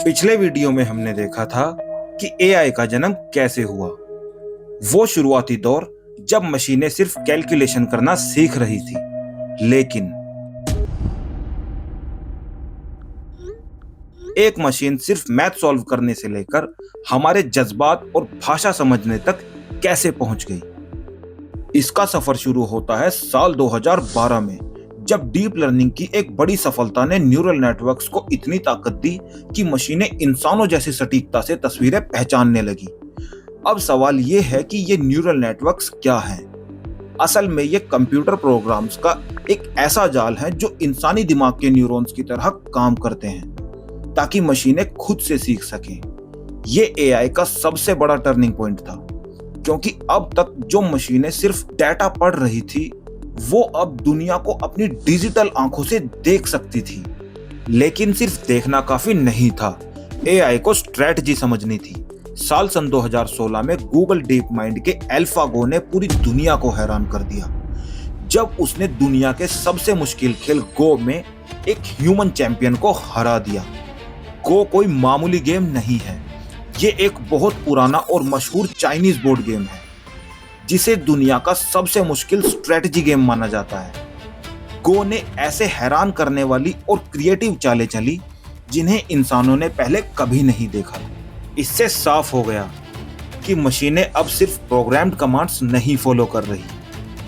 पिछले वीडियो में हमने देखा था कि एआई का जन्म कैसे हुआ। वो शुरुआती दौर जब मशीनें सिर्फ कैलकुलेशन करना सीख रही थी, लेकिन एक मशीन सिर्फ मैथ सॉल्व करने से लेकर हमारे जज्बात और भाषा समझने तक कैसे पहुंच गई। इसका सफर शुरू होता है साल 2012 में, जब डीप लर्निंग की एक बड़ी सफलता ने न्यूरल नेटवर्क्स को इतनी ताकत दी कि मशीनें इंसानों जैसी सटीकता से तस्वीरें पहचानने लगी। अब सवाल ये है कि ये न्यूरल नेटवर्क्स क्या हैं? असल में ये कंप्यूटर प्रोग्राम्स का एक ऐसा जाल है जो इंसानी दिमाग के न्यूरॉन्स की तरह काम करते हैं ताकि मशीनें खुद से सीख सकें। ये एआई का सबसे बड़ा टर्निंग पॉइंट था, क्योंकि अब तक जो मशीनें सिर्फ डेटा पढ़ रही थी वो अब दुनिया को अपनी डिजिटल आंखों से देख सकती थी। लेकिन सिर्फ देखना काफी नहीं था, एआई को स्ट्रेटजी समझनी थी। साल सन 2016 में गूगल डीप माइंड के एल्फागो ने पूरी दुनिया को हैरान कर दिया जब उसने दुनिया के सबसे मुश्किल खेल गो में एक ह्यूमन चैंपियन को हरा दिया। गो कोई मामूली गेम नहीं है, ये एक बहुत पुराना और मशहूर चाइनीज बोर्ड गेम है जिसे दुनिया का सबसे मुश्किल स्ट्रेटजी गेम माना जाता है। गो ने ऐसे हैरान करने वाली और क्रिएटिव चालें चली जिन्हें इंसानों ने पहले कभी नहीं देखा। इससे साफ हो गया कि मशीनें अब सिर्फ प्रोग्राम्ड कमांड्स नहीं फॉलो कर रही,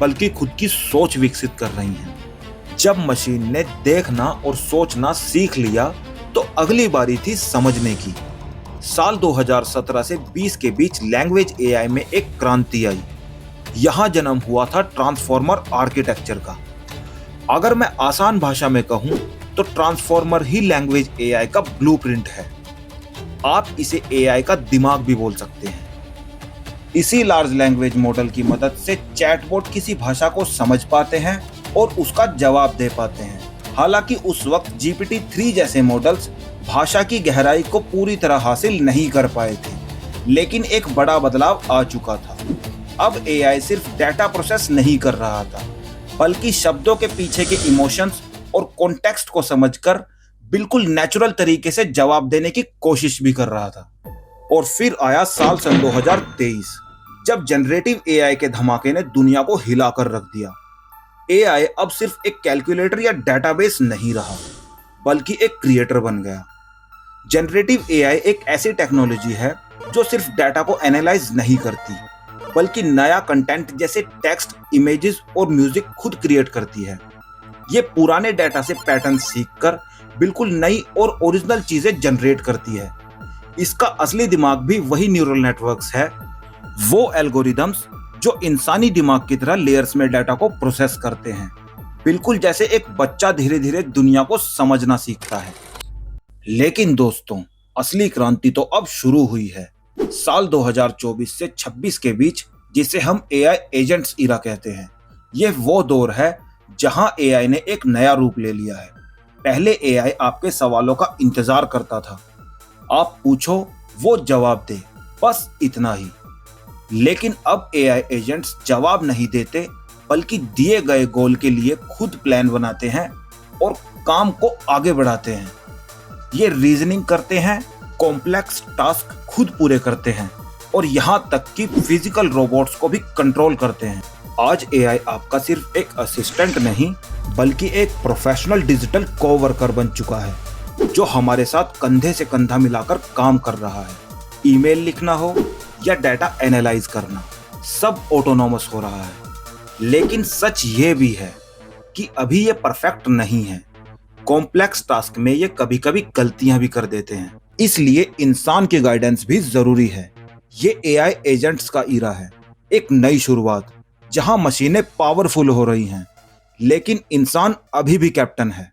बल्कि खुद की सोच विकसित कर रही हैं। जब मशीन ने देखना और सोचना सीख लिया तो अगली बारी थी समझने की। साल 2017 से 20 के बीच लैंग्वेज एआई में एक क्रांति आई। यहां जन्म हुआ था ट्रांसफॉर्मर आर्किटेक्चर का। अगर मैं आसान भाषा में कहूं तो ट्रांसफॉर्मर ही लैंग्वेज एआई का ब्लूप्रिंट है। आप इसे एआई का दिमाग भी बोल सकते हैं। इसी लार्ज लैंग्वेज मॉडल की मदद से चैटबॉट किसी भाषा को समझ पाते हैं और उसका जवाब दे पाते हैं। हालांकि उस वक्त GPT-3 जैसे मॉडल्स भाषा की गहराई को पूरी तरह हासिल नहीं कर पाए थे, लेकिन एक बड़ा बदलाव आ चुका था। अब एआई सिर्फ डेटा प्रोसेस नहीं कर रहा था, बल्कि शब्दों के पीछे के इमोशंस और कॉन्टेक्स्ट को समझकर बिल्कुल नेचुरल तरीके से जवाब देने की कोशिश भी कर रहा था। और फिर आया साल सन 2023, जब जनरेटिव एआई के धमाके ने दुनिया को हिलाकर रख दिया। एआई अब सिर्फ एक कैलकुलेटर या डेटाबेस नहीं रहा, बल्कि एक क्रिएटर बन गया। जनरेटिव एआई एक ऐसी टेक्नोलॉजी है जो सिर्फ डाटा को एनालाइज नहीं करती, बल्कि नया कंटेंट जैसे टेक्स्ट, इमेजेस और म्यूजिक खुद क्रिएट करती है। ये पुराने डाटा से पैटर्न सीखकर बिल्कुल नई और ओरिजिनल चीजें जनरेट करती है। इसका असली दिमाग भी वही न्यूरल नेटवर्क्स है, वो एल्गोरिदम्स जो इंसानी दिमाग की तरह लेयर्स में डाटा को प्रोसेस करते हैं, बिल्कुल जैसे एक बच्चा धीरे धीरे दुनिया को समझना सीखता है। लेकिन दोस्तों, असली क्रांति तो अब शुरू हुई है। साल 2024 से 26 के बीच, जिसे हम एआई एजेंट्स इरा कहते हैं, यह वो दौर है जहां एआई ने एक नया रूप ले लिया है। पहले एआई आपके सवालों का इंतजार करता था, आप पूछो वो जवाब दे, बस इतना ही। लेकिन अब एआई एजेंट्स जवाब नहीं देते, बल्कि दिए गए गोल के लिए खुद प्लान बनाते हैं और काम को आगे बढ़ाते हैं। ये रीजनिंग करते हैं, कॉम्प्लेक्स टास्क खुद पूरे करते हैं और यहाँ तक कि फिजिकल रोबोट्स को भी कंट्रोल करते हैं। आज एआई आपका सिर्फ एक असिस्टेंट नहीं, बल्कि एक प्रोफेशनल डिजिटल कोवर्कर बन चुका है जो हमारे साथ कंधे से कंधा मिलाकर काम कर रहा है। ईमेल लिखना हो या डाटा एनालाइज करना, सब ऑटोनोमस हो रहा है। लेकिन सच ये भी है कि अभी ये परफेक्ट नहीं है। कॉम्प्लेक्स टास्क में ये कभी कभी गलतियां भी कर देते हैं, इसलिए इंसान की गाइडेंस भी जरूरी है। ये एआई एजेंट्स का ईरा है, एक नई शुरुआत जहां मशीनें पावरफुल हो रही हैं, लेकिन इंसान अभी भी कैप्टन है।